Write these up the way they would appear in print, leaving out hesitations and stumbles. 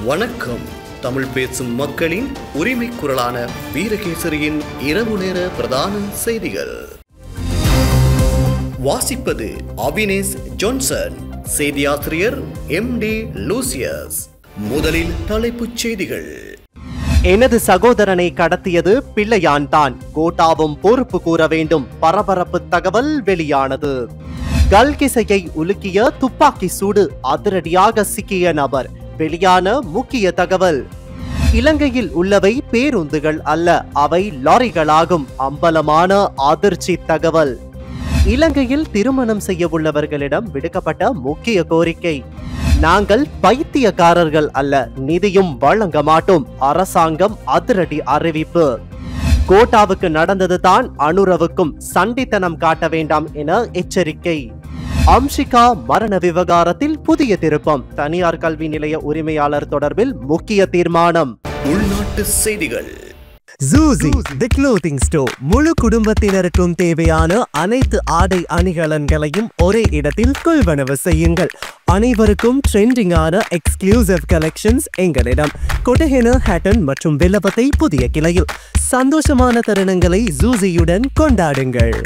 வணக்கம். தமிழ் பேசும் மக்களின் உரிமை குரலான வீரகேசரியின் இரவு நேர பிரதான செய்திகள். வாசிப்பது அவினேஷ் ஜான்சன், செய்தியாசிரியர் MD லூசியஸ். முதலில் தலைப்புச் செய்திகள். எனது சகோதரனை கடத்தியது பிள்ளையான் தான், கோட்டாவும் பொறுப்பு கூற வேண்டும். பரபரப்பு தகவல் வெளியானது. கல்கிசையை உலுக்கிய துப்பாக்கி சூடு, அதிரடியாக சிக்கிய நபர். வெளியான முக்கிய தகவல். இலங்கையில் உள்ளவை பேருந்துகள் அல்ல, அவை லாரிகளாகும். அம்பலமான அதிர்ச்சி தகவல். இலங்கையில் திருமணம் செய்ய உள்ளவர்களிடம் விடுக்கப்பட்ட முக்கிய கோரிக்கை. நாங்கள் பைத்தியக்காரர்கள் அல்ல, நிதியும் வழங்க மாட்டோம். அரசாங்கம் அதிரடி அறிவிப்பு. கோட்டாவுக்கு நடந்ததுதான் அனுரவுக்கும், சண்டித்தனம் காட்ட வேண்டாம் என எச்சரிக்கை. அம்ஷிகா மரண விவகாரத்தில் புதிய திருப்பம். தனியார் கல்வி நிலைய உரிமையாளர் தொடர்பில் முக்கிய தீர்மானம். உள்நாட்டு செய்திகள். Zuzi, the clothing store. முழு குடும்பத்தினருக்கும் தேவையான அனைத்து ஆடை அணிகலன்களையும் ஒரே இடத்தில் கொள்வனவு செய்யுங்கள். அனைவருக்கும் ட்ரெண்டிங்கான எக்ஸ்க்ளூசிவ் கலெக்ஷன்ஸ் எங்களிடம். கொட்டஹென, ஹேட்டன் மற்றும் வில்லபத்தை புதிய கிளையில். சந்தோஷமான தருணங்களை ஜூசியுடன் கொண்டாடுங்கள்.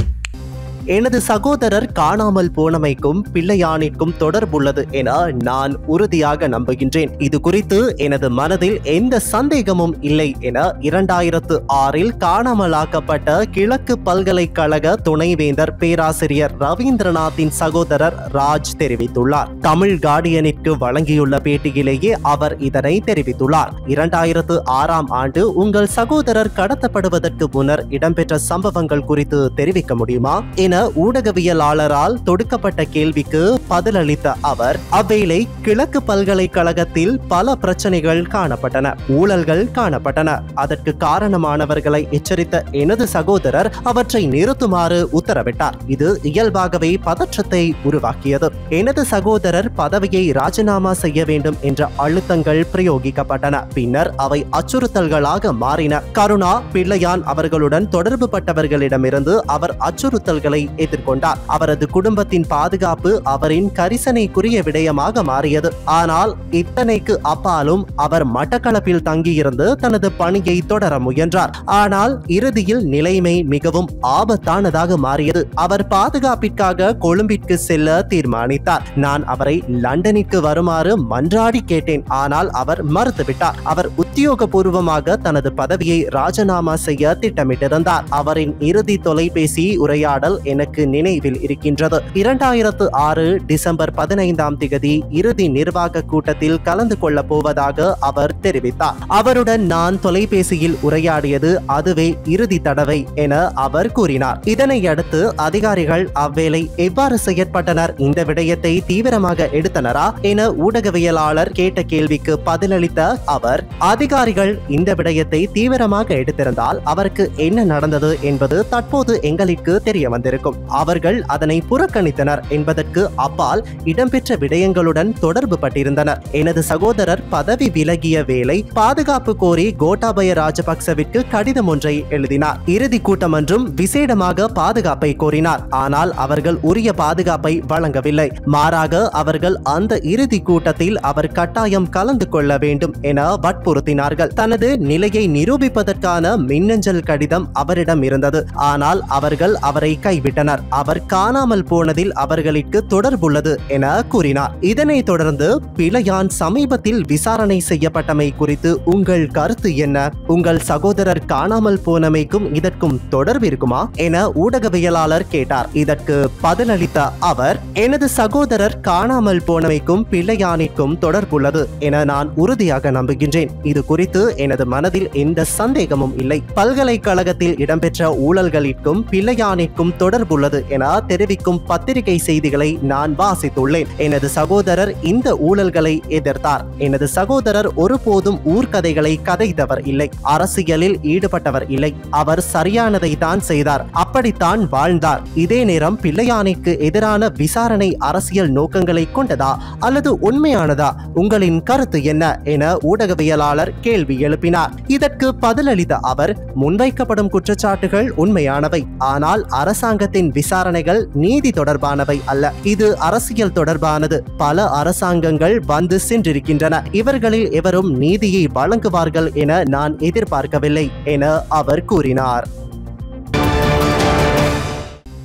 எனது சகோதரர் காணாமல் போனமைக்கும் பிள்ளையானிற்கும் தொடர்புள்ளது என நான் உறுதியாக நம்புகின்றேன். இது குறித்து எனது மனதில் எந்த சந்தேகமும் இல்லை என 2006 காணாமலாக்கப்பட்ட கிழக்கு பல்கலைக்கழக துணைவேந்தர் பேராசிரியர் ரவீந்திரநாத்தின் சகோதரர் ராஜ் தெரிவித்துள்ளார். தமிழ் கார்டியனிற்கு வழங்கியுள்ள பேட்டியிலேயே அவர் இதனை தெரிவித்துள்ளார். 2006 ஆண்டு உங்கள் சகோதரர் கடத்தப்படுவதற்கு முன்னர் இடம்பெற்ற சம்பவங்கள் குறித்து தெரிவிக்க முடியுமா என ஊடகவியலாளரால் தொடுக்கப்பட்ட கேள்விக்கு பதிலளித்த அவர், அவ்வேளை கிழக்கு பல்கலைக்கழகத்தில் பல பிரச்சனைகள் காணப்பட்டன, ஊழல்கள் காணப்பட்டன. அதற்கு காரணமானவர்களை எச்சரித்த எனது சகோதரர் அவற்றை நிறுத்துமாறு உத்தரவிட்டார். இது இயல்பாகவே பதற்றத்தை உருவாக்கியது. எனது சகோதரர் பதவியை ராஜினாமா செய்ய வேண்டும் என்ற அழுத்தங்கள் பிரயோகிக்கப்பட்டன. பின்னர் அவை அச்சுறுத்தல்களாக மாறின. கருணா, பிள்ளையான் அவர்களுடன் தொடர்பு பட்டவர்களிடமிருந்து அவர் அச்சுறுத்தல்களை எதிர்கொண்டார். அவரது குடும்பத்தின் பாதுகாப்பு அவரின் கரிசனைக்குரிய விடயமாக மாறியது. ஆனால் இத்தனைக்கு அப்பாலும் அவர் மட்டக்களப்பில் தங்கியிருந்து தனது பணியை தொடர முயன்றார். ஆனால் இறுதியில் நிலைமை மிகவும் ஆபத்தானதாக மாறியது. அவர் பாதுகாப்பிற்காக கொழும்பிற்கு செல்ல தீர்மானித்தார். நான் அவரை லண்டனிற்கு வருமாறு மன்றாடி கேட்டேன். ஆனால் அவர் மறுத்துவிட்டார். அவர் உத்தியோகபூர்வமாக தனது பதவியை ராஜினாமா செய்ய திட்டமிட்டிருந்தார். அவரின் இறுதி தொலைபேசி உரையாடல் எனக்கு நினைவில் இருக்கின்றது. 2006 டிசம்பர் 15 இறுதி நிர்வாக கூட்டத்தில் கலந்து கொள்ள போவதாக அவர் தெரிவித்தார். அவருடன் நான் தொலைபேசியில் உரையாடியது அதுவே இறுதி தடவை என அவர் கூறினார். இதனை அடுத்து அதிகாரிகள் அவ்வேளை எவ்வாறு செயற்பட்டனர், இந்த விடயத்தை தீவிரமாக எடுத்தனரா என ஊடகவியலாளர் கேட்ட கேள்விக்கு பதிலளித்த அவர், அதிகாரிகள் இந்த விடயத்தை தீவிரமாக எடுத்திருந்தால் அவருக்கு என்ன நடந்தது என்பது தற்போது எங்களுக்கு தெரிய வந்திருக்கும். அவர்கள் அதனை புறக்கணித்தனர் என்பதற்கு அப்பால் இடம்பெற்ற விடயங்களுடன் தொடர்பு பட்டிருந்தனர். எனது சகோதரர் பதவி விலகிய வேளை பாதுகாப்பு கோரி கோட்டாபய ராஜபக்சவிற்கு கடிதம் ஒன்றை எழுதினார். இறுதி கூட்டம் என்றும் விசேடமாக பாதுகாப்பை கோரினார். ஆனால் அவர்கள் உரிய பாதுகாப்பை வழங்கவில்லை. மாறாக அவர்கள் அந்த இறுதி கூட்டத்தில் அவர் கட்டாயம் கலந்து கொள்ள வேண்டும் என வற்புறுத்தினார்கள். தனது நிலையை நிரூபிப்பதற்கான மின்னஞ்சல் கடிதம் அவரிடம் இருந்தது. ஆனால் அவர்கள் அவரை கைவிட்டனர். அவர் காணாமல் போனதில் அவர்களுக்கு தொடர்புள்ளது என கூறினார். இதனைத் தொடர்ந்து பிள்ளையான் சமீபத்தில் விசாரணை செய்யப்பட்டமை குறித்து உங்கள் கருத்து என்ன? உங்கள் சகோதரர் காணாமல் போனமைக்கும் இதற்கும் தொடர்பு இருக்குமா என ஊடகவியலாளர் கேட்டார். இதற்கு பதிலளித்த அவர், எனது சகோதரர் காணாமல் போனமைக்கும் பிள்ளையானிற்கும் தொடர்புள்ளது என நான் உறுதியாக நம்புகின்றேன். இது குறித்து எனது மனதில் எந்த சந்தேகமும் இல்லை. பல்கலைக்கழகத்தில் இடம்பெற்ற ஊழல்களிற்கும் பிள்ளையானிற்கும் தொடர்புள்ளது என தெரிவிக்கும் பத்திரிகை செய்திகளை நான் வாசித்துள்ளேன். எனது சகோதரர் இந்த ஊழல்களை எதிர்த்தார். எனது சகோதரர் ஒருபோதும் ஊர்கதைகளை கதைத்தவர் இல்லை, அரசியலில் ஈடுபட்டவர் இல்லை. அவர் சரியானதை தான் செய்தார், அப்படித்தான் வாழ்ந்தார். இதே நேரம் பிள்ளையானிற்கு எதிரான விசாரணை அரசியல் நோக்கங்களை கொண்டதா அல்லது உண்மையானதா? உங்களின் கருத்து என்ன என ஊடகவியலாளர் கேள்வி எழுப்பினார். இதற்கு பதிலளித்த அவர், முன்வைக்கப்படும் குற்றச்சாட்டுகள் உண்மையானவை, ஆனால் அரசாங்க சந்தேகத்தின் விசாரணைகள் நீதி தொடர்பானவை அல்ல, இது அரசியல் தொடர்பானது. பல அரசாங்கங்கள் வந்து சென்றிருக்கின்றன. இவர்களில் எவரும் நீதியை வழங்குவார்கள் என நான் எதிர்பார்க்கவில்லை என அவர் கூறினார்.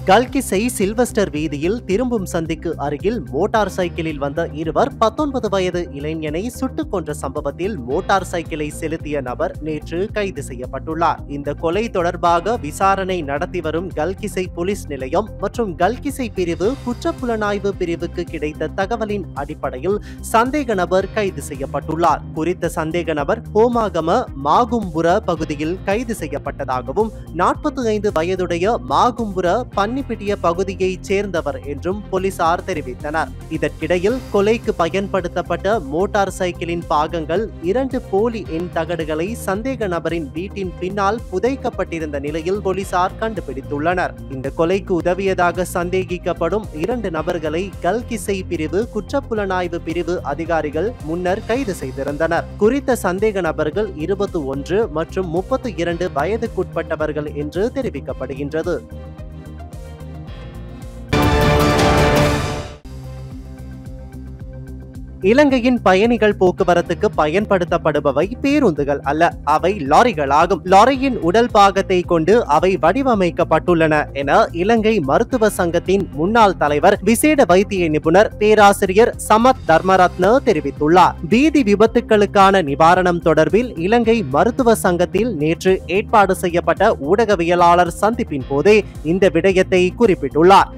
கல்கிசை சில்வஸ்டர் வீதியில் திரும்பும் சந்திக்கு அருகில் மோட்டார் சைக்கிளில் வந்த இருவர் 19 வயது இளைஞனை சுட்டுக் கொன்ற சம்பவத்தில் மோட்டார் சைக்கிளை செலுத்திய நபர் நேற்று கைது செய்யப்பட்டுள்ளார். இந்த கொலை தொடர்பாக விசாரணை நடத்தி வரும் கல்கிசை போலீஸ் நிலையம் மற்றும் கல்கிசை பிரிவு குற்றப்புலனாய்வு பிரிவுக்கு கிடைத்த தகவலின் அடிப்படையில் சந்தேக நபர் கைது செய்யப்பட்டுள்ளார். குறித்த சந்தேக நபர் ஹோமாகம மாகும்புர பகுதியில் கைது செய்யப்பட்டதாகவும் 45 வயதுடைய மாகும்புர பன்னிப்பிட்டிய பகுதியைச் சேர்ந்தவர் என்றும் போலீசார் தெரிவித்தனர். இதற்கிடையில் கொலைக்கு பயன்படுத்தப்பட்ட மோட்டார் சைக்கிளின் பாகங்கள் 2 போலி எண் தகடுகளை சந்தேக நபரின் வீட்டின் பின்னால் புதைக்கப்பட்டிருந்த நிலையில் போலீசார் கண்டுபிடித்துள்ளனர். இந்த கொலைக்கு உதவியதாக சந்தேகிக்கப்படும் 2 நபர்களை கல்கிசை பிரிவு குற்றப்புலனாய்வு பிரிவு அதிகாரிகள் முன்னர் கைது செய்திருந்தனர். குறித்த சந்தேக நபர்கள் 21 மற்றும் 32 வயதுக்குட்பட்டவர்கள் என்று தெரிவிக்கப்படுகின்றது. இலங்கையின் பயணிகள் போக்குவரத்துக்கு பயன்படுத்தப்படுபவை பேருந்துகள் அல்ல, அவை லாரிகளாகும். லாரியின் உடல் பாகத்தை கொண்டு அவை வடிவமைக்கப்பட்டுள்ளன என இலங்கை மருத்துவ சங்கத்தின் முன்னாள் தலைவர் விசேட வைத்திய நிபுணர் பேராசிரியர் சமத் தர்மரத்ன தெரிவித்துள்ளார். வீதி விபத்துக்களுக்கான நிவாரணம் தொடர்பில் இலங்கை மருத்துவ சங்கத்தில் நேற்று ஏற்பாடு செய்யப்பட்ட ஊடகவியலாளர் சந்திப்பின் போதே இந்த விடயத்தை குறிப்பிட்டுள்ளார்.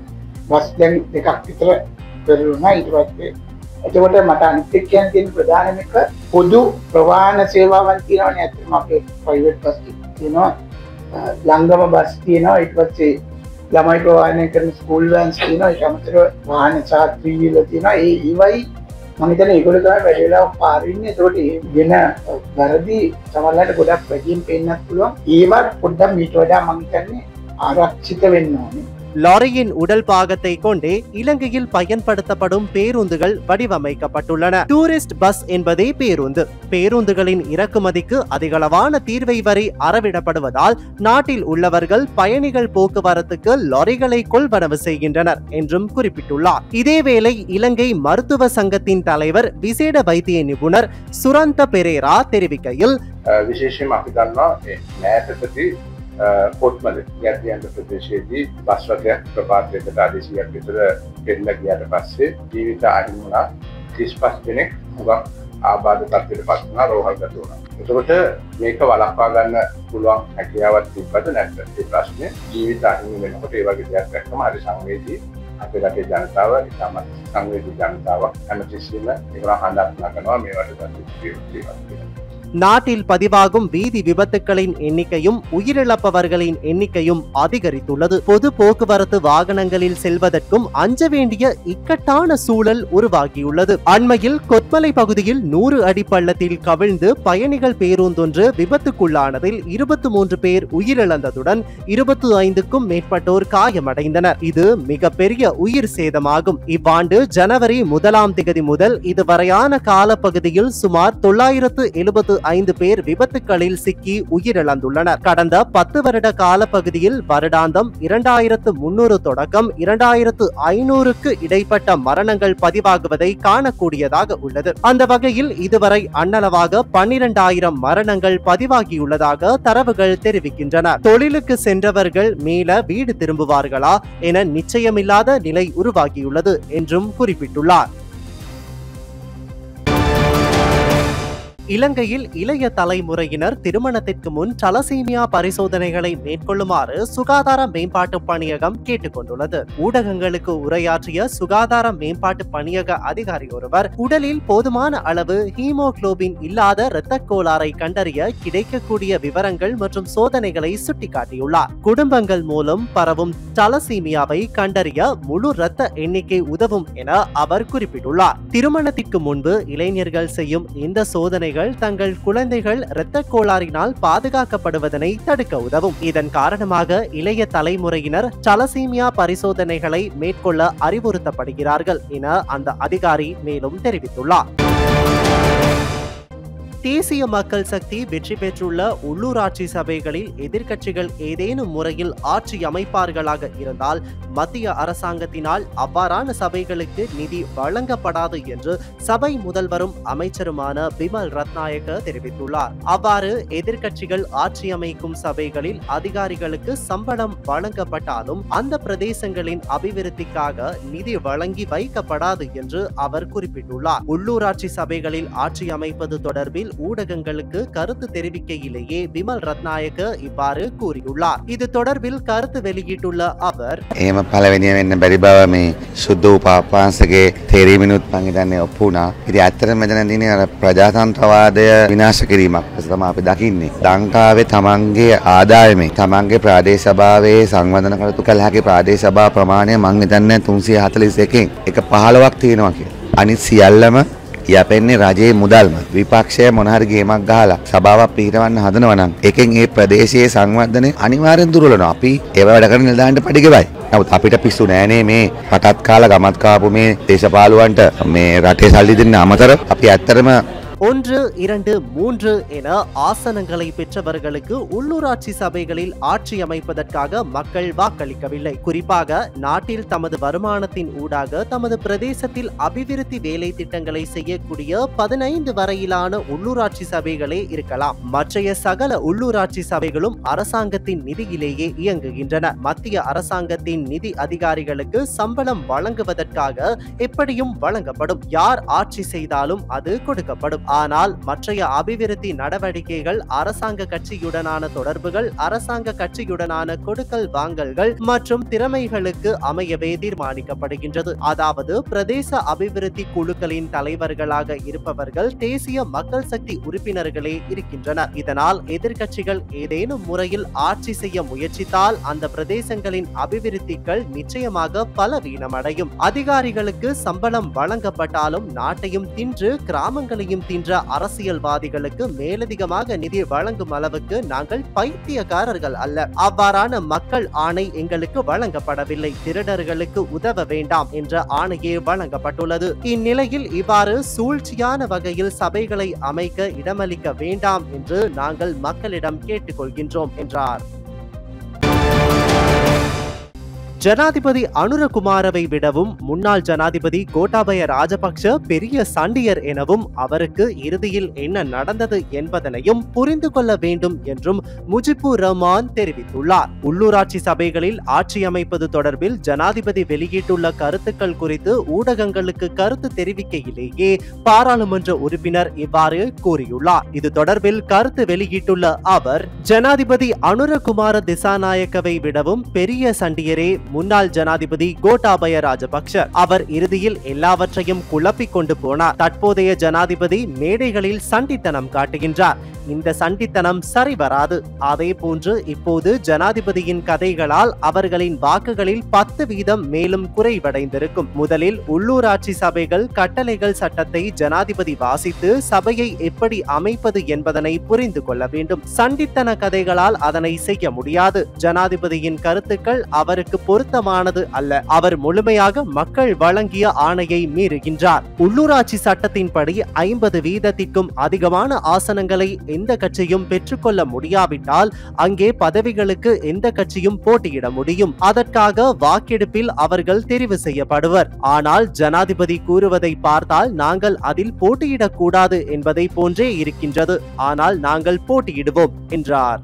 එතකොට මට අනිත් කියන්න තියෙන ප්‍රධානම එක පොදු ප්‍රවාහන සේවාවන් තියෙනවානේ. ඇත්තටම අපේ ප්‍රයිවට් බස් තියෙනවා, ලංගම බස් තියෙනවා, ඊට පස්සේ ළමයි ප්‍රවාහනය කරන ස්කූල් වෑන්ස් තියෙනවා, ඊට අමතරව වාහන සහ ත්‍රිවිල තියෙනවා. ඒවයි මම හිතන්නේ ඒගොල්ලෝ තමයි වැඩි වෙලාවක් පාර ඉන්නේ. ඒකට ඒ වෙන වැරදි සමහරවිට ගොඩක් වැඩියෙන් පේන්නත් පුළුවන්. ඒවත් පොඩ්ඩක් මීට වඩා මම හිතන්නේ ආරක්ෂිත වෙන්න ඕනේ. லாரியின் உடல் பாகத்தை கொண்டே இலங்கையில் பயன்படுத்தப்படும் பேருந்துகள் வடிவமைக்கப்பட்டுள்ளன. டூரிஸ்ட் பஸ் என்பதே பேருந்து. பேருந்துகளின் இறக்குமதிக்கு அதிகளவான தீர்வை வரி அறவிடப்படுவதால் நாட்டில் உள்ளவர்கள் பயணிகள் போக்குவரத்துக்கு லாரிகளை கொள்வனவு செய்கின்றனர் என்றும் குறிப்பிட்டுள்ளார். இதேவேளை இலங்கை மருத்துவ சங்கத்தின் தலைவர் விசேட வைத்திய நிபுணர் சுரந்த பெரேரா தெரிவிக்கையில் විශේෂයෙන්ම අපි දන්නවා නෑතකදී කොත්මල ගැටියන්ට ප්‍රදේශයේදී බස් රථයක් ප්‍රපාතයකට අධිසියක් විතර ගෙන්න ගියාට පස්සේ ජීවිත අහිමි වුණා. 35 දෙනෙක් හුඟක් ආබාධ තත්ත්වයට පත් වුණා, රෝහල්ගත වුණා. එතකොට මේක වළක්වා ගන්න පුළුවන් හැකියාවක් තිබ්බද නැත්ද? ඒ ප්‍රශ්නේ ජීවිත අහිමි වෙනකොට ඒ වගේ දෙයක් දැක්කම හරි සංවේදී අපේ රටේ ජනතාව ඉතාමත් සංවේදී ජනතාවක් හැමතිස්සෙම ඒගොල්ලෝ හඳුන්වා ගන්නවා මේවට දැක්කේ. நாட்டில் பதிவாகும் வீதி விபத்துக்களின் எண்ணிக்கையும் உயிரிழப்பவர்களின் எண்ணிக்கையும் அதிகரித்துள்ளது. பொது போக்குவரத்து வாகனங்களில் செல்வதற்கும் அஞ்ச வேண்டிய இக்கட்டான சூழல் உருவாகியுள்ளது. அண்மையில் கொத்மலை பகுதியில் 100 அடி பள்ளத்தில் கவிழ்ந்து பயணிகள் பேருந்தொன்று விபத்துக்குள்ளானதில் 23 பேர் உயிரிழந்ததுடன் 25க்கும் மேற்பட்டோர் காயமடைந்தனர். இது மிகப்பெரிய உயிர் சேதமாகும். இவ்வாண்டு ஜனவரி 1ஆம் தேதி முதல் இதுவரையான காலப்பகுதியில் சுமார் 975 பேர் விபத்துக்களில் சிக்கி உயிரிழந்துள்ளனர். கடந்த 10 வருட காலப்பகுதியில் வருடாந்தம் 2300 தொடக்கம் 2500க்கு இடைப்பட்ட மரணங்கள் பதிவாகுவதை காணக்கூடியதாக உள்ளது. அந்த வகையில் இதுவரை அண்ணளவாக 12000 மரணங்கள் பதிவாகியுள்ளதாக தரவுகள் தெரிவிக்கின்றன. தொழிலுக்கு சென்றவர்கள் மீள வீடு திரும்புவார்களா என நிச்சயமில்லாத நிலை உருவாகியுள்ளது என்றும் குறிப்பிட்டுள்ளார். இலங்கையில் இளைய தலைமுறையினர் திருமணத்திற்கு முன் தலசீமியா பரிசோதனைகளை மேற்கொள்ளுமாறு சுகாதார மேம்பாட்டு பணியகம் கேட்டுக் கொண்டுள்ளது. ஊடகங்களுக்கு உரையாற்றிய சுகாதார மேம்பாட்டு பணியக அதிகாரி ஒருவர் உடலில் போதுமான அளவு ஹீமோகுளோபின் இல்லாத இரத்த கோளாறை கண்டறிய கிடைக்கக்கூடிய விவரங்கள் மற்றும் சோதனைகளை சுட்டிக்காட்டியுள்ளார். குடும்பங்கள் மூலம் பரவும் தலசீமியாவை கண்டறிய முழு இரத்த எண்ணிக்கை உதவும் என அவர் குறிப்பிட்டுள்ளார். திருமணத்திற்கு முன்பு இளைஞர்கள் செய்யும் இந்த சோதனைகள் தங்கள் குழந்தைகள் இரத்த கோளாறினால் பாதுகாக்கப்படுவதனை தடுக்க உதவும். இதன் காரணமாக இளைய தலைமுறையினர் தலசீமியா பரிசோதனைகளை மேற்கொள்ள அறிவுறுத்தப்படுகிறார்கள் என அந்த அதிகாரி மேலும் தெரிவித்துள்ளார். தேசிய மக்கள் சக்தி வெற்றி பெற்றுள்ள உள்ளூராட்சி சபைகளில் எதிர்க்கட்சிகள் ஏதேனும் முறையில் ஆட்சி அமைப்பார்களாக இருந்தால் மத்திய அரசாங்கத்தினால் அவ்வாறான சபைகளுக்கு நிதி வழங்கப்படாது என்று சபை முதல்வரும் அமைச்சருமான பிமல் ரத்நாயக்க தெரிவித்துள்ளார். அவ்வாறு எதிர்க்கட்சிகள் ஆட்சி அமைக்கும் சபைகளில் அதிகாரிகளுக்கு சம்பளம் வழங்கப்பட்டாலும் அந்த பிரதேசங்களின் அபிவிருத்திக்காக நிதி வழங்கி வைக்கப்படாது என்று அவர் குறிப்பிட்டுள்ளார். உள்ளூராட்சி சபைகளில் ஆட்சி அமைப்பது தொடர்பில் ஊடகங்களுக்கு கருத்து தெரிவிக்கையிலேயே பிமல் ரத்நாயக்க இவ்வாறு கூறியுள்ளார். இது தொடர்பில் கருத்து வெளியிட்டுள்ள அவர், පළවෙනිය වෙන්න බැරි බව මේ සුද්ධ උපාපාසගේ තේරීමිනුත් මං හිතන්නේ ඔප්පු වුණා. ඉතින් ඇත්තටම මෙතන තියෙන්නේ අර ප්‍රජාතන්ත්‍රවාදය විනාශ කිරීමක් තමයි අපි දකින්නේ. ලංකාවේ තමන්ගේ ආදායමේ තමන්ගේ ප්‍රාදේශ සභාවේ සංවර්ධන කටයුතු කළ හැකි ප්‍රාදේශ සභා ප්‍රමාණය මං හිතන්නේ 341න් එක 15ක් තියෙනවා කියලා. අනිත් සියල්ලම යැපෙන්නේ රජයේ මුදල්ම. විපක්ෂය මොන හරි ගේමක් ගහලා සභාවක් පිටවන්න හදනවා නම් එකෙන් ඒ ප්‍රදේශයේ සංවර්ධනය අනිවාර්යෙන් දුර්වලනවා. අපි ඒව වැඩ කරන නිලධාරීන්ට පඩිගෙවයි. නමුත් අපිට පිස්සු නෑනේ මේ රටත් කාලා ගමත් කාපු මේ දේශපාලුවන්ට මේ රටේ සල්ලි දෙන්න අමතර අපි ඇත්තටම 1, 2, 3 என ஆசனங்களை பெற்றவர்களுக்கு உள்ளூராட்சி சபைகளில் ஆட்சி அமைப்பதற்காக மக்கள் வாக்களிக்கவில்லை. குறிப்பாக நாட்டில் தமது வருமானத்தின் ஊடாக தமது பிரதேசத்தில் அபிவிருத்தி வேலை திட்டங்களை செய்யக்கூடிய 15 வரையிலான உள்ளூராட்சி சபைகளே இருக்கலாம். மற்றைய சகல உள்ளூராட்சி சபைகளும் அரசாங்கத்தின் நிதியிலேயே இயங்குகின்றன. மத்திய அரசாங்கத்தின் நிதி அதிகாரிகளுக்கு சம்பளம் வழங்குவதற்காக எப்படியும் வழங்கப்படும். யார் ஆட்சி செய்தாலும் அது கொடுக்கப்படும். ஆனால் மற்றைய அபிவிருத்தி நடவடிக்கைகள், அரசாங்க கட்சியுடனான தொடர்புகள், அரசாங்க கட்சியுடனான கொடுக்கல் வாங்கல்கள் மற்றும் திறமைகளுக்கு அமையவே தீர்மானிக்கப்படுகின்றது. அதாவது பிரதேச அபிவிருத்தி குழுக்களின் தலைவர்களாக இருப்பவர்கள் தேசிய மக்கள் சக்தி உறுப்பினர்களே இருக்கின்றனர். இதனால் எதிர்க்கட்சிகள் ஏதேனும் முறையில் ஆட்சி செய்ய முயற்சித்தால் அந்த பிரதேசங்களின் அபிவிருத்திகள் நிச்சயமாக பலவீனமடையும். அதிகாரிகளுக்கு சம்பளம் வழங்கப்பட்டாலும் நாட்டையும் தின்று கிராமங்களையும் அரசியல்வாதிகளுக்கு மேலதிகமாக நிதி வழங்கும் அளவுக்கு நாங்கள் பைத்தியக்காரர்கள் அல்ல. அவ்வாறான மக்கள் ஆணை எங்களுக்கு வழங்கப்படவில்லை. திருடர்களுக்கு உதவ வேண்டாம் என்ற ஆணையே வழங்கப்பட்டுள்ளது. இந்நிலையில் இவ்வாறு சூழ்ச்சியான வகையில் சபைகளை அமைக்க இடமளிக்க வேண்டாம் என்று நாங்கள் மக்களிடம் கேட்டுக்கொள்கின்றோம் என்றார். ஜனாதிபதி அனுரகுமாரவை விடவும் முன்னாள் ஜனாதிபதி கோட்டாபய ராஜபக்ஷ பெரிய சண்டியர் எனவும் அவருக்கு இறுதியில் என்ன நடந்தது என்பதனையும் புரிந்து கொள்ள வேண்டும் என்றும் முஜிபுர் ரஹ்மான் தெரிவித்துள்ளார். உள்ளூராட்சி சபைகளில் ஆட்சி அமைப்பது தொடர்பில் ஜனாதிபதி வெளியிட்டுள்ள கருத்துக்கள் குறித்து ஊடகங்களுக்கு கருத்து தெரிவிக்கையிலேயே பாராளுமன்ற உறுப்பினர் இவ்வாறு கூறியுள்ளார். இது தொடர்பில் கருத்து வெளியிட்டுள்ள அவர், ஜனாதிபதி அனுரகுமார திசாநாயக்கவை விடவும் பெரிய சண்டியரே முன்னாள் ஜனாதிபதி கோட்டாபய ராஜபக்ஷ. அவர் இறுதியில் எல்லாவற்றையும் குழப்பிக் கொண்டு போனார். தற்போதைய ஜனாதிபதி மேடைகளில் சண்டித்தனம் காட்டுகின்றார். இந்த சண்டித்தனம் சரிவராது. அதே போன்று இப்போது ஜனாதிபதியின் கதைகளால் அவர்களின் வாக்குகளில் 10% மேலும் குறைவடைந்திருக்கும். முதலில் உள்ளூராட்சி சபைகள் கட்டளைகள் சட்டத்தை ஜனாதிபதி வாசித்து சபையை எப்படி அமைப்பது என்பதனை புரிந்து கொள்ள வேண்டும். சண்டித்தன கதைகளால் அதனை செய்ய முடியாது. ஜனாதிபதியின் கருத்துக்கள் அவருக்கு பொருத்தமானது அல்ல. அவர் முழுமையாக மக்கள் வழங்கிய ஆணையை மீறுகின்றார். உள்ளூராட்சி சட்டத்தின்படி 50% அதிகமான ஆசனங்களை எந்த கட்சியும் பெற்றுக்கொள்ள முடியாவிட்டால் அங்கே பதவிகளுக்கு எந்த கட்சியும் போட்டியிட முடியும். அதற்காக வாக்கெடுப்பில் அவர்கள் தெரிவு செய்யப்படுவர். ஆனால் ஜனாதிபதி கூறுவதை பார்த்தால் நாங்கள் அதில் போட்டியிடக்கூடாது என்பதை போன்றே இருக்கின்றது. ஆனால் நாங்கள் போட்டியிடுவோம் என்றார்.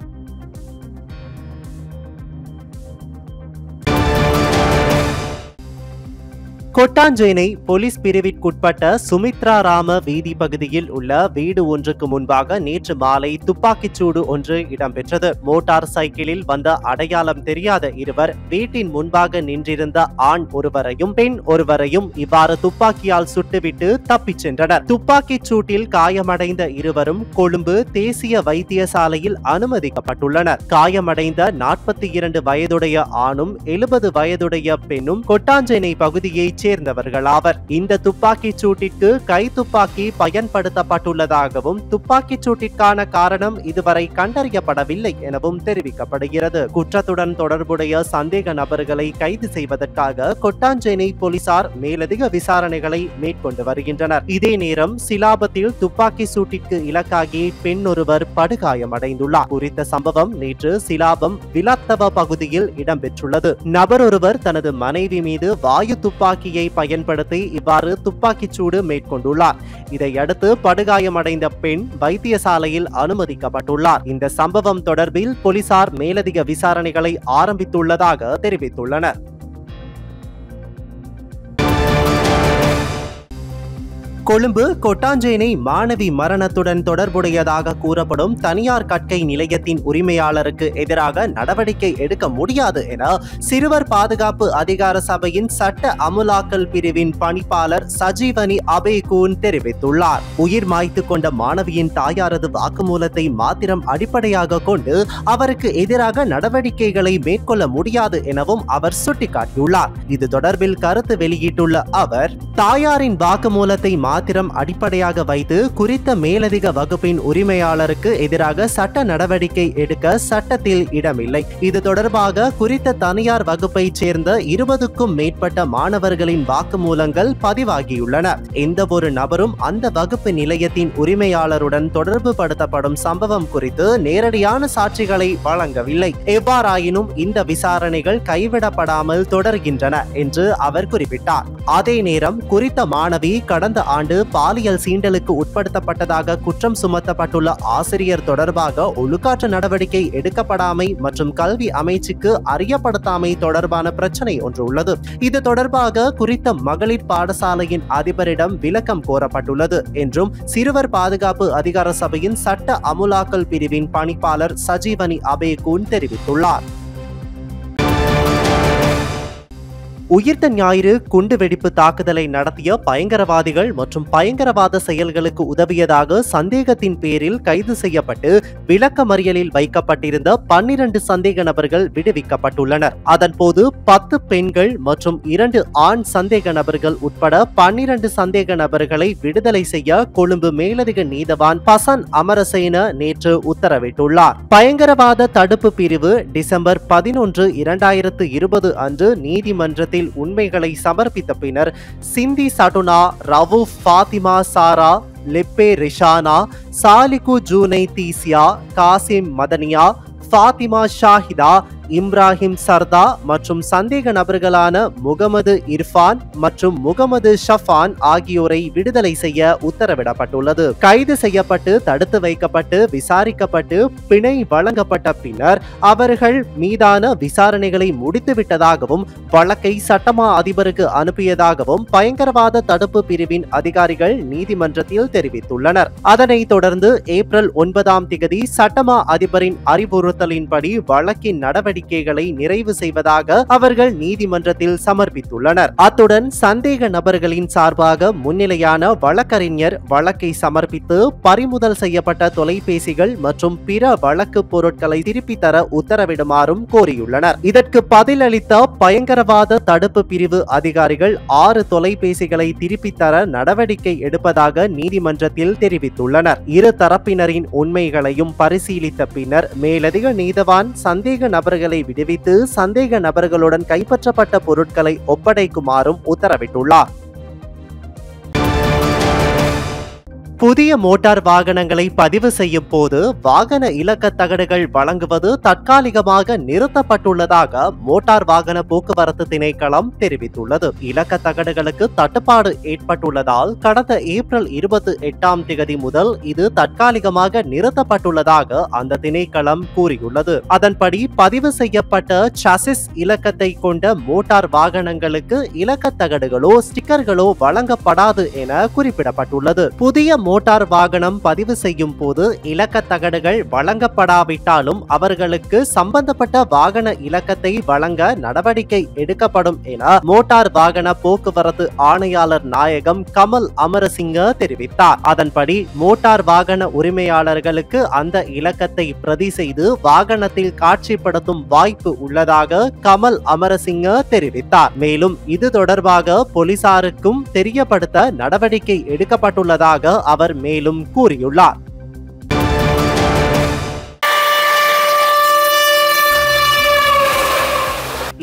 கொட்டாஞ்சேனை போலீஸ் பிரிவிற்குட்பட்ட சுமித்ரா ராம வீதி பகுதியில் உள்ள வீடு ஒன்றுக்கு முன்பாக நேற்று மாலை துப்பாக்கிச்சூடு ஒன்று இடம்பெற்றது. மோட்டார் சைக்கிளில் வந்த அடையாளம் தெரியாத இருவர் வீட்டின் முன்பாக நின்றிருந்த ஆண் ஒருவரையும் பெண் ஒருவரையும் இவ்வாறு துப்பாக்கியால் சுட்டுவிட்டு தப்பிச் சென்றனர். துப்பாக்கிச் சூட்டில் காயமடைந்த இருவரும் கொழும்பு தேசிய வைத்தியசாலையில் அனுமதிக்கப்பட்டுள்ளனர். காயமடைந்த 42 வயதுடைய ஆணும் 70 வயதுடைய பெண்ணும் கொட்டாஞ்சேனை பகுதியைச் சேர்ந்த சேர்ந்தவர்களாவர். இந்த துப்பாக்கிச் சூட்டிற்கு கைத்துப்பாக்கி பயன்படுத்தப்பட்டுள்ளதாகவும் துப்பாக்கிச் சூட்டிற்கான காரணம் இதுவரை கண்டறியப்படவில்லை எனவும் தெரிவிக்கப்படுகிறது. குற்றத்துடன் தொடர்புடைய சந்தேக நபர்களை கைது செய்வதற்காக கொட்டாஞ்சேனை போலீசார் மேலதிக விசாரணைகளை மேற்கொண்டு வருகின்றனர். இதே நேரம் சிலாபத்தில் துப்பாக்கி சூட்டிற்கு இலக்காகி பெண் ஒருவர் படுகாயமடைந்துள்ளார். குறித்த சம்பவம் நேற்று சிலாபம் விலத்தவ பகுதியில் இடம்பெற்றுள்ளது. நபர் ஒருவர் தனது மனைவி மீது வாயு துப்பாக்கியை பயன்படுத்தி இவ்வாறு துப்பாக்கிச் சூடு மேற்கொண்டுள்ளார். இதையடுத்து படுகாயமடைந்த பெண் வைத்தியசாலையில் அனுமதிக்கப்பட்டுள்ளார். இந்த சம்பவம் தொடர்பில் போலீசார் மேலதிக விசாரணைகளை ஆரம்பித்துள்ளதாக தெரிவித்துள்ளனர். கொழும்பு கொட்டாஞ்சேனை மாணவி மரணத்துடன் தொடர்புடையதாக கூறப்படும் தனியார் கற்கை நிலையத்தின் உரிமையாளருக்கு எதிராக நடவடிக்கை எடுக்க முடியாது என சிறுவர் பாதுகாப்பு அதிகார சபையின் சட்ட அமுலாக்கல் பிரிவின் பணிப்பாளர் சஜீவனி அபேகூன் தெரிவித்துள்ளார். உயிர் மாய்த்து கொண்ட மாணவியின் தாயாரது வாக்குமூலத்தை மாத்திரம் அடிப்படையாக கொண்டு அவருக்கு எதிராக நடவடிக்கைகளை மேற்கொள்ள முடியாது எனவும் அவர் சுட்டிக்காட்டியுள்ளார். இது தொடர்பில் கருத்து வெளியிட்டுள்ள அவர், தாயாரின் வாக்குமூலத்தை மாத்திரம் அடிப்படையாக வைத்து குறித்த மேலதிக வகுப்பின் உரிமையாளருக்கு எதிராக சட்ட நடவடிக்கை எடுக்க சட்டத்தில் இடமில்லை. இது தொடர்பாக குறித்த தனியார் வகுப்பைச் சேர்ந்த 20க்கும் மேற்பட்ட மாணவர்களின் வாக்குமூலங்கள் பதிவாகியுள்ளன. எந்த ஒரு நபரும் அந்த வகுப்பு நிலையத்தின் உரிமையாளருடன் தொடர்பு படுத்தப்படும் சம்பவம் குறித்து நேரடியான சாட்சிகளை வழங்கவில்லை. எவ்வாறாயினும் இந்த விசாரணைகள் கைவிடப்படாமல் தொடர்கின்றன என்று அவர் குறிப்பிட்டார். அதே நேரம் குறித்த மாணவி கடந்த ஆண்டு பாலியல் சீண்டலுக்கு உட்படுத்தப்பட்டதாக குற்றம் சுமத்தப்பட்டுள்ள ஆசிரியர் தொடர்பாக ஒழுக்காற்று நடவடிக்கை எடுக்கப்படாமை மற்றும் கல்வி அமைச்சுக்கு அறியப்படுத்தாமை தொடர்பான பிரச்சனை ஒன்று உள்ளது. இது தொடர்பாக குறித்த மகளிர் பாடசாலையின் அதிபரிடம் விளக்கம் கோரப்பட்டுள்ளது என்றும் சிறுவர் பாதுகாப்பு அதிகார சபையின் சட்ட அமுலாக்கல் பிரிவின் பணிப்பாளர் சஜீவனி அபேகூன் தெரிவித்துள்ளார். உயிர்த்த ஞாயிறு குண்டுவெடிப்பு தாக்குதலை நடத்திய பயங்கரவாதிகள் மற்றும் பயங்கரவாத செயல்களுக்கு உதவியதாக சந்தேகத்தின் பேரில் கைது செய்யப்பட்டு விளக்கமறியலில் வைக்கப்பட்டிருந்த 12 சந்தேக நபர்கள் விடுவிக்கப்பட்டுள்ளனர். அதன்போது 10 பெண்கள் மற்றும் 2 ஆண் சந்தேக நபர்கள் உட்பட 12 சந்தேக நபர்களை விடுதலை செய்ய கொழும்பு மேலதிக நீதவான் பசன் அமரசேன நேற்று உத்தரவிட்டுள்ளார். பயங்கரவாத தடுப்பு பிரிவு டிசம்பர் 11, 2020 அன்று நீதிமன்றத்தில் உண்மைகளை சமர்ப்பித்த பின்னர் சிந்தி சடுனா, ரவூஃப் ஃபாத்திமா சாரா, லெப்பே ரிஷானா, சாலிகு ஜூனை தீசியா, காசிம் மதனியா, ஃபாத்திமா ஷாஹிதா, இப்ராஹிம் சர்தா மற்றும் சந்தேக நபர்களான முகமது இர்ஃபான் மற்றும் முகமது ஷஃபான் ஆகியோரை விடுதலை செய்ய உத்தரவிடப்பட்டுள்ளது. கைது செய்யப்பட்டு தடுத்து வைக்கப்பட்டு விசாரிக்கப்பட்டு பிணை வழங்கப்பட்ட பின்னர் அவர்கள் மீதான விசாரணைகளை முடித்துவிட்டதாகவும் வழக்கை சட்டமா அதிபருக்கு அனுப்பியதாகவும் பயங்கரவாத தடுப்பு பிரிவின் அதிகாரிகள் நீதிமன்றத்தில் தெரிவித்துள்ளனர். அதனைத் தொடர்ந்து ஏப்ரல் 9 சட்டமா அதிபரின் அறிவுறுத்தலின்படி வழக்கின் நடவடிக்கைகளை நிறைவு செய்வதாக அவர்கள் நீதிமன்றத்தில் சமர்ப்பித்துள்ளனர். அத்துடன் சந்தேக நபர்களின் சார்பாக முன்னிலையான வழக்கறிஞர் வழக்கை சமர்ப்பித்து பறிமுதல் செய்யப்பட்ட தொலைபேசிகள் மற்றும் பிற வழக்கு பொருட்களை திருப்பி தர உத்தரவிடுமாறும் கோரியுள்ளனர். இதற்கு பதிலளித்த பயங்கரவாத தடுப்பு பிரிவு அதிகாரிகள் 6 தொலைபேசிகளை திருப்பி தர நடவடிக்கை எடுப்பதாக நீதிமன்றத்தில் தெரிவித்துள்ளனர். இரு தரப்பினரின் உண்மைகளையும் பரிசீலித்த பின்னர் மேலதிக நீதவான் சந்தேக நபர்களை விடுவித்து சந்தேக நபர்களுடன் கைப்பற்றப்பட்ட பொருட்களை ஒப்படைக்குமாறும் உத்தரவிட்டுள்ளார். புதிய மோட்டார் வாகனங்களை பதிவு செய்யும் போது வாகன இலக்க தகடுகள் வழங்குவது தற்காலிகமாக நிறுத்தப்பட்டுள்ளதாக மோட்டார் வாகன போக்குவரத்து திணைக்களம் தெரிவித்துள்ளது. இலக்க தகடுகளுக்கு தட்டுப்பாடு ஏற்பட்டுள்ளதால் கடந்த ஏப்ரல் 28 முதல் இது தற்காலிகமாக நிறுத்தப்பட்டுள்ளதாக அந்த திணைக்களம் கூறியுள்ளது. அதன்படி பதிவு செய்யப்பட்ட சாசிஸ் இலக்கத்தை கொண்ட மோட்டார் வாகனங்களுக்கு இலக்க தகடுகளோ ஸ்டிக்கர்களோ வழங்கப்படாது என குறிப்பிடப்பட்டுள்ளது. புதிய மோட்டார் வாகனம் பதிவு செய்யும் போது இலக்க தகடுகள் வழங்கப்படாவிட்டாலும் அவர்களுக்கு சம்பந்தப்பட்ட வாகன இலக்கத்தை வழங்க நடவடிக்கை எடுக்கப்படும் என மோட்டார் வாகன போக்குவரத்து ஆணையாளர் நாயகம் கமல் அமரசிங்க தெரிவித்தார். அதன்படி மோட்டார் வாகன உரிமையாளர்களுக்கு அந்த இலக்கத்தை பிரதி செய்து வாகனத்தில் காட்சிப்படுத்தும் வாய்ப்பு உள்ளதாக கமல் அமரசிங்க தெரிவித்தார். மேலும் இது தொடர்பாக போலீசாருக்கும் தெரியப்படுத்த நடவடிக்கை எடுக்கப்பட்டுள்ளதாக அவர் மேலும் கூறியுள்ளார்.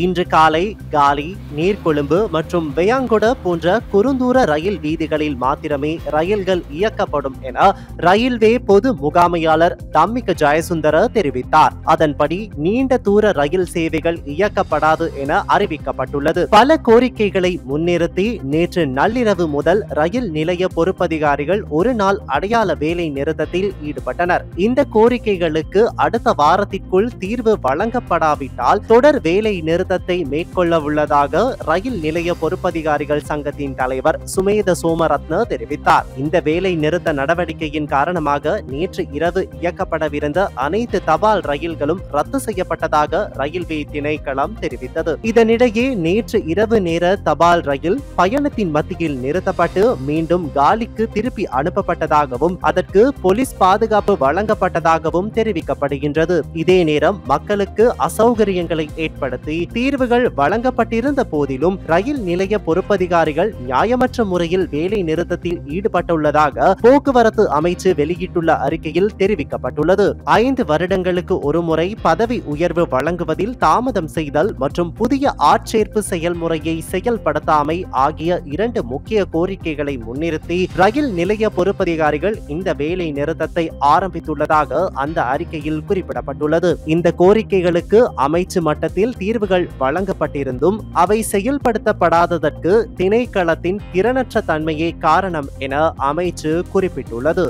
இன்று காலை காலி, நீர்கொழும்பு மற்றும் வெயாங்கொட போன்ற குறுந்தூர ரயில் வீதிகளில் மாத்திரமே ரயில்கள் இயக்கப்படும் என ரயில்வே பொது முகாமையாளர் தம்மிக ஜெயசுந்தர தெரிவித்தார். அதன்படி நீண்ட தூர ரயில் சேவைகள் இயக்கப்படாது என அறிவிக்கப்பட்டுள்ளது. பல கோரிக்கைகளை முன்னிறுத்தி நேற்று நள்ளிரவு முதல் ரயில் நிலைய பொறுப்பதிகாரிகள் ஒரு நாள் அடையாள வேலை நிறுத்தத்தில் ஈடுபட்டனர். இந்த கோரிக்கைகளுக்கு அடுத்த வாரத்திற்குள் தீர்வு வழங்கப்படாவிட்டால் தொடர் வேலை நிறுத்தத்தை மேற்கொள்ள உள்ளதாக ரயில் நிலைய பொறுப்பதிகாரிகள் சங்கத்தின் தலைவர் சுமேத சோமரத்ன தெரிவித்தார். இந்த வேலை நிறுத்த நடவடிக்கையின் காரணமாக நேற்று இரவு இயக்கப்படவிருந்த அனைத்து தபால் ரயில்களும் ரத்து செய்யப்பட்டதாக ரயில்வே திணைக்களம் தெரிவித்தது. இதனிடையே நேற்று இரவு நேர தபால் ரயில் பயணத்தின் மத்தியில் நிறுத்தப்பட்டு மீண்டும் காலிக்கு திருப்பி அனுப்பப்பட்டதாகவும் அதற்கு போலீஸ் பாதுகாப்பு வழங்கப்பட்டதாகவும் தெரிவிக்கப்படுகின்றது. இதே நேரம் மக்களுக்கு அசௌகரியங்களை ஏற்படுத்தி தீர்வுகள் வழங்கப்பட்டிருந்த போதிலும் ரயில் நிலைய பொறுப்பதிகாரிகள் நியாயமற்ற முறையில் வேலை நிறுத்தத்தில் ஈடுபட்டுள்ளதாக போக்குவரத்து அமைச்சு வெளியிட்டுள்ள அறிக்கையில் தெரிவிக்கப்பட்டுள்ளது. 5 வருடங்களுக்கு ஒருமுறை பதவி உயர்வு வழங்குவதில் தாமதம் செய்தல் மற்றும் புதிய ஆட்சேர்ப்பு செயல்முறையை செயல்படுத்தாமை ஆகிய 2 முக்கிய கோரிக்கைகளை முன்னிறுத்தி ரயில் நிலைய பொறுப்பதிகாரிகள் இந்த வேலை நிறுத்தத்தை ஆரம்பித்துள்ளதாக அந்த அறிக்கையில் குறிப்பிடப்பட்டுள்ளது. இந்த கோரிக்கைகளுக்கு அமைச்சு மட்டத்தில் தீர்வுகள் வழங்கப்பட்டிருந்தும் அவை செயல்படுத்தப்படாததற்கு திணைக்களத்தின் திறனற்ற தன்மையே காரணம் என அமைச்சு குறிப்பிட்டுள்ளது.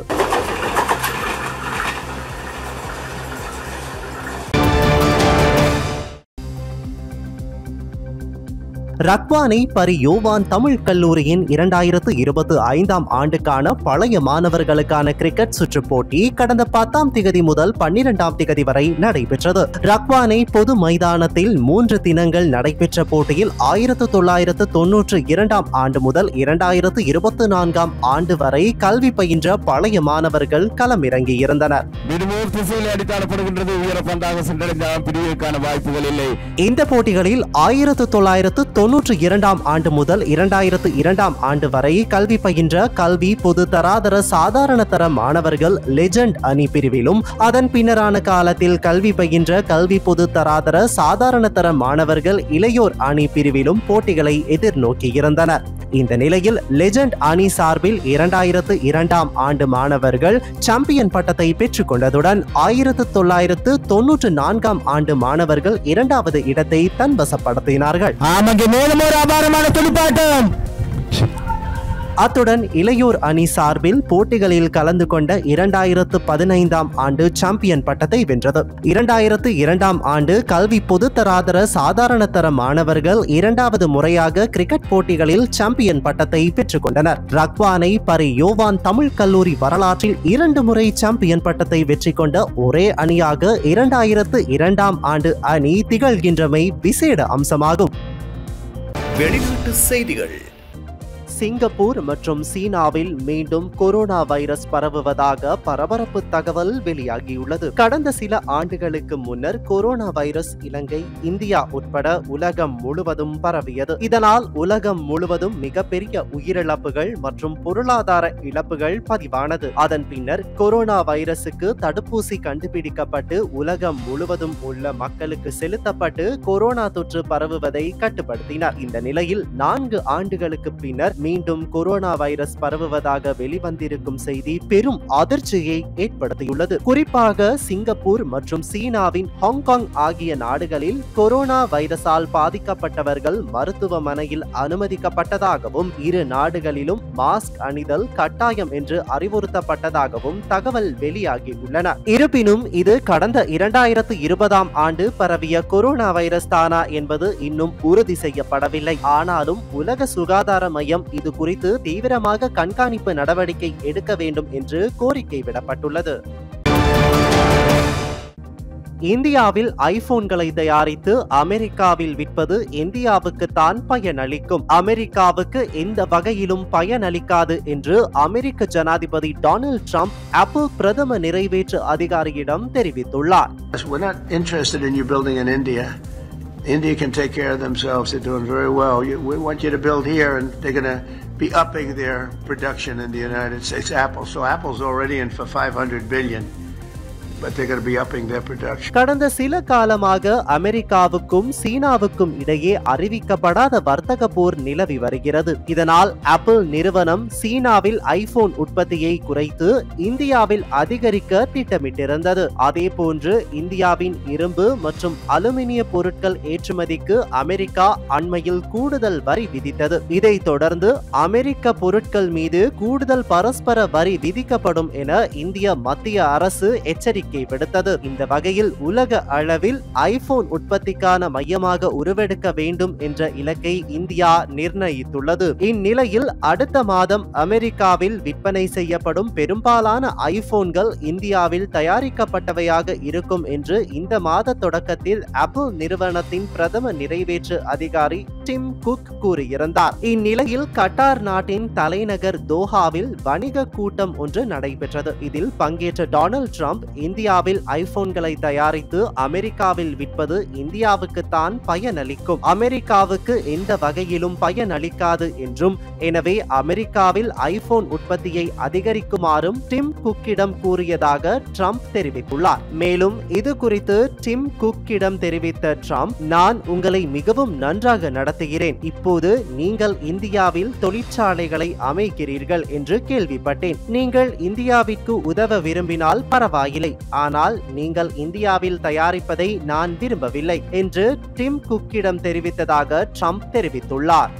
ரக்வானை பரி யோவான் தமிழ் கல்லூரியின் 2025 ஆண்டுக்கான பழைய மாணவர்களுக்கான கிரிக்கெட் சுற்று போட்டி கடந்த 10ஆம் திகதி முதல் 12ஆம் திகதி வரை நடைபெற்றது. ரக்வானை பொது மைதானத்தில் 3 தினங்கள் நடைபெற்ற போட்டியில் 1992ஆம் ஆண்டு முதல் 2024ஆம் ஆண்டு வரை கல்வி பயின்ற பழைய மாணவர்கள் களமிறங்கியிருந்தனர். இந்த போட்டிகளில் 1992ஆம் ஆண்டு முதல் 2002ஆம் ஆண்டு வரை கல்வி பயின்ற கல்வி பொது தராதர சாதாரண தர மாணவர்கள் லெஜண்ட் அணி பிரிவிலும் அதன் பின்னரான காலத்தில் கல்வி பயின்ற கல்வி பொது தராதர சாதாரண தர மாணவர்கள் இளையோர் அணி பிரிவிலும் போட்டிகளை எதிர்நோக்கியிருந்தனர். இந்த நிலையில் லெஜண்ட் அணி சார்பில் 2002ஆம் ஆண்டு மாணவர்கள் சாம்பியன் பட்டத்தை பெற்றுக் கொண்டதுடன் 1994ஆம் ஆண்டு மாணவர்கள் 2வது இடத்தை தன்வசப்படுத்தினார்கள். அத்துடன் இளையோர் அணி சார்பில் போட்டிகளில் கலந்து கொண்ட 2015ஆம் ஆண்டு சாம்பியன் பட்டத்தை வென்றது. 2002ஆம் ஆண்டு கல்வி பொதுத்தராதர சாதாரண தர மாணவர்கள் 2வது முறையாக கிரிக்கெட் போட்டிகளில் சாம்பியன் பட்டத்தை பெற்றுக் கொண்டனர். ரக்வானை பரி யோவான் தமிழ் கல்லூரி வரலாற்றில் 2 முறை சாம்பியன் பட்டத்தை வெற்றி கொண்ட ஒரே அணியாக 2002ஆம் ஆண்டு அணி திகழ்கின்றமை விசேட அம்சமாகும். வெளிநாட்டு செய்திகள். சிங்கப்பூர் மற்றும் சீனாவில் மீண்டும் கொரோனா வைரஸ் பரவுவதாக பரபரப்பு தகவல் வெளியாகியுள்ளது. கடந்த சில ஆண்டுகளுக்கு முன்னர் கொரோனா வைரஸ் இலங்கை, இந்தியா உட்பட உலகம் முழுவதும் பரவியது. இதனால் உலகம் முழுவதும் மிகப்பெரிய உயிரிழப்புகள் மற்றும் பொருளாதார இழப்புகள் பதிவானது. அதன் பின்னர் கொரோனா வைரசுக்கு தடுப்பூசி கண்டுபிடிக்கப்பட்டு உலகம் முழுவதும் உள்ள மக்களுக்கு செலுத்தப்பட்டு கொரோனா தொற்று பரவுவதை கட்டுப்படுத்தினர். இந்த நிலையில் 4 ஆண்டுகளுக்கு பின்னர் மீண்டும் கொரோனா வைரஸ் பரவுவதாக வெளிவந்திருக்கும் செய்தி பெரும் அதிர்ச்சியை ஏற்படுத்தியுள்ளது. குறிப்பாக சிங்கப்பூர் மற்றும் சீனாவின் ஹாங்காங் ஆகிய நாடுகளில் கொரோனா வைரஸால் பாதிக்கப்பட்டவர்கள் மருத்துவமனையில் அனுமதிக்கப்பட்டதாகவும் 2 நாடுகளிலும் மாஸ்க் அணிதல் கட்டாயம் என்று அறிவுறுத்தப்பட்டதாகவும் தகவல் வெளியாகியுள்ளன. இருப்பினும் இது கடந்த 2020ஆம் ஆண்டு பரவிய கொரோனா வைரஸ் தானா என்பது இன்னும் உறுதி செய்யப்படவில்லை. ஆனாலும் உலக சுகாதார மையம் இது குறித்து தீவிரமாக கண்காணிப்பு நடவடிக்கை எடுக்க வேண்டும் என்று கோரிக்கை விடப்பட்டுள்ளது. இந்தியாவில் ஐபோன்களை தயாரித்து அமெரிக்காவில் விற்பது இந்தியாவுக்கு தான் பயனளிக்கும், அமெரிக்காவுக்கு எந்த வகையிலும் பயனளிக்காது என்று அமெரிக்க ஜனாதிபதி டொனால்ட் ட்ரம்ப் ஆப்பிள் பிரதம நிறைவேற்று அதிகாரியிடம் தெரிவித்துள்ளார். We're not interested in you building in India. India can take care of themselves. They're doing very well. We want you to build here, and they're going to be upping their production in the United States. Apple. So Apple's already in for $500 billion. But they're going to be upping their production. கடந்த சில காலமாக அமெரிக்காவுக்கும் சீனாவுக்கும் இடையே அறிவிக்கப்படாத வர்த்தக போர் நிலவி வருகிறது. இதனால் ஆப்பிள் நிறுவனம் சீனாவில் ஐபோன் உற்பத்தியை குறைத்து இந்தியாவில் அதிகரிக்க திட்டமிட்டிருந்தது. அதேபோன்று இந்தியாவின் இரும்பு மற்றும் அலுமினிய பொருட்கள் ஏற்றுமதிக்கு அமெரிக்கா அண்மையில் கூடுதல் வரி விதித்தது. இதைத் தொடர்ந்து அமெரிக்க பொருட்கள் மீது கூடுதல் பரஸ்பர வரி விதிக்கப்படும் என இந்திய மத்திய அரசு எச்சரிக்கை விடுத்தது. இந்த வகையில் உலக அளவில் ஐபோன் உற்பத்திக்கான மையமாக உருவெடுக்க வேண்டும் என்ற இலக்கை இந்தியா நிர்ணயித்துள்ளது. இந்நிலையில் அடுத்த மாதம் அமெரிக்காவில் விற்பனை செய்யப்படும் பெரும்பாலான ஐபோன்கள் இந்தியாவில் தயாரிக்கப்பட்டவையாக இருக்கும் என்று இந்த மாத தொடக்கத்தில் ஆப்பிள் நிறுவனத்தின் பிரதம நிறைவேற்று அதிகாரி டிம் குக் கூறியிருந்தார். இந்நிலையில் கட்டார் நாட்டின் தலைநகர் தோஹாவில் வணிக கூட்டம் ஒன்று நடைபெற்றது. இதில் பங்கேற்ற டொனால்ட் ட்ரம்ப் இந்தியாவில் ஐபோன்களை தயாரித்து அமெரிக்காவில் விற்பது இந்தியாவுக்கு தான் பயனளிக்கும், அமெரிக்காவுக்கு எந்த வகையிலும் பயனளிக்காது என்றும், எனவே அமெரிக்காவில் ஐபோன் உற்பத்தியை அதிகரிக்குமாறும் டிம் குக்கிடம் கூறியதாக ட்ரம்ப் தெரிவித்துள்ளார். மேலும் இது குறித்து டிம் குக்கிடம் தெரிவித்த ட்ரம்ப், நான் உங்களை மிகவும் நன்றாக நடத்துகிறேன், இப்போது நீங்கள் இந்தியாவில் தொழிற்சாலைகளை அமைக்கிறீர்கள் என்று கேள்விப்பட்டேன், நீங்கள் இந்தியாவிற்கு உதவ விரும்பினால் பரவாயில்லை, ஆனால் நீங்கள் இந்தியாவில் தயாரிப்பதை நான் விரும்பவில்லை என்று டிம் குக்கிடம் தெரிவித்ததாக ட்ரம்ப் தெரிவித்துள்ளார்.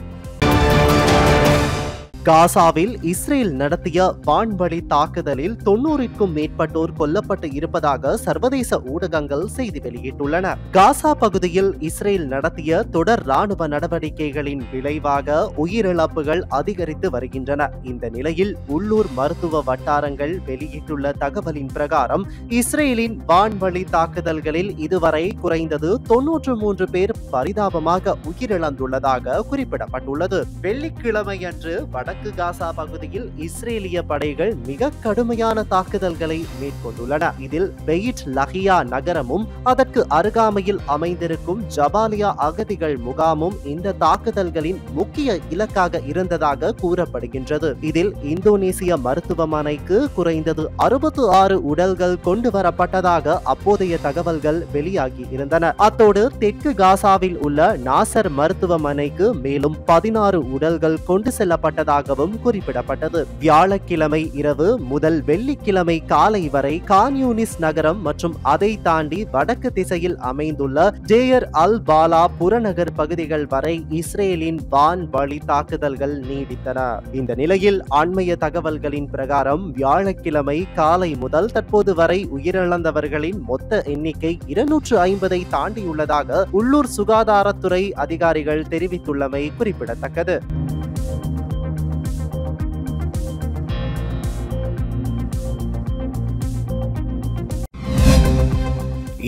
காசாவில் இஸ்ரேல் நடத்திய வான்வழி தாக்குதலில் 90க்கும் மேற்பட்டோர் கொல்லப்பட்டு இருப்பதாக சர்வதேச ஊடகங்கள் செய்தி வெளியிட்டுள்ளன. காசா பகுதியில் இஸ்ரேல் நடத்திய தொடர் ராணுவ நடவடிக்கைகளின் விளைவாக உயிரிழப்புகள் அதிகரித்து வருகின்றன. இந்த நிலையில் உள்ளூர் மருத்துவ வட்டாரங்கள் வெளியிட்டுள்ள தகவலின் பிரகாரம் இஸ்ரேலின் வான்வழி தாக்குதல்களில் இதுவரை குறைந்தது 93 பேர் பரிதாபமாக உயிரிழந்துள்ளதாக குறிப்பிடப்பட்டுள்ளது. வெள்ளிக்கிழமையன்று வடக்கு காசா பகுதியில் இஸ்ரேலிய படைகள் மிக கடுமையான தாக்குதல்களை மேற்கொண்டுள்ளன. இதில் பெயிட் லஹியா நகரமும் அதற்கு அருகாமையில் அமைந்திருக்கும் ஜபாலியா அகதிகள் முகாமும் இந்த தாக்குதல்களின் முக்கிய இலக்காக இருந்ததாக கூறப்படுகின்றது. இதில் இந்தோனேசிய மருத்துவமனைக்கு குறைந்தது 66 உடல்கள் கொண்டு வரப்பட்டதாக அப்போதைய தகவல்கள் வெளியாகி இருந்தன. அத்தோடு தெற்கு காசாவில் உள்ள நாசர் மருத்துவமனைக்கு மேலும் 16 உடல்கள் கொண்டு செல்லப்பட்டதாக குறிப்பிடப்பட்டது. வியாழக்கிழமை இரவு முதல் வெள்ளிக்கிழமை காலை வரை கான் யூனிஸ் நகரம் மற்றும் அதை தாண்டி வடக்கு திசையில் அமைந்துள்ள ஜேயர் அல் பாலா புறநகர் பகுதிகள் வரை இஸ்ரேலின் வான் வழி தாக்குதல்கள் நீடித்தன. இந்த நிலையில் அண்மைய தகவல்களின் பிரகாரம் வியாழக்கிழமை காலை முதல் தற்போது வரை உயிரிழந்தவர்களின் மொத்த எண்ணிக்கை 250ஐ தாண்டியுள்ளதாக உள்ளூர் சுகாதாரத்துறை அதிகாரிகள் தெரிவித்துள்ளமை குறிப்பிடத்தக்கது.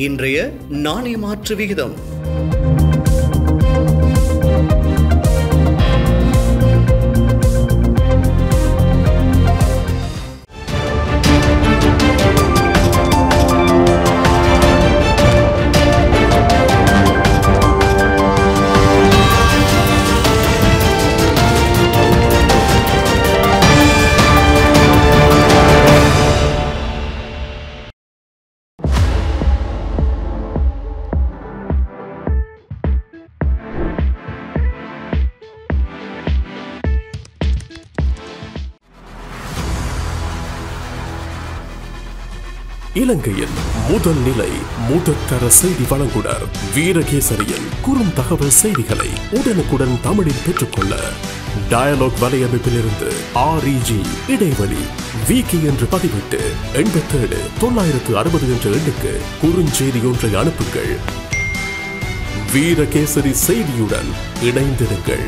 இன்றைய நாணய மாற்று விகிதம் இலங்கையின் முதல் நிலை முதற்தர செய்தி வழங்குனர் வீரகேசரியின் குறுந்தகவல் செய்திகளை உடனுக்குடன் தமிழில் பெற்றுக்கொள்ள டயலாக் வலையமைப்பிலிருந்து REG இடைவெளி வீக்கி என்று பதிவிட்டு 87 960 என்ற எண்ணுக்கு குறுஞ்செய்தி ஒன்றை அனுப்புங்கள். வீரகேசரி செய்தியுடன் இணைந்திருங்கள்.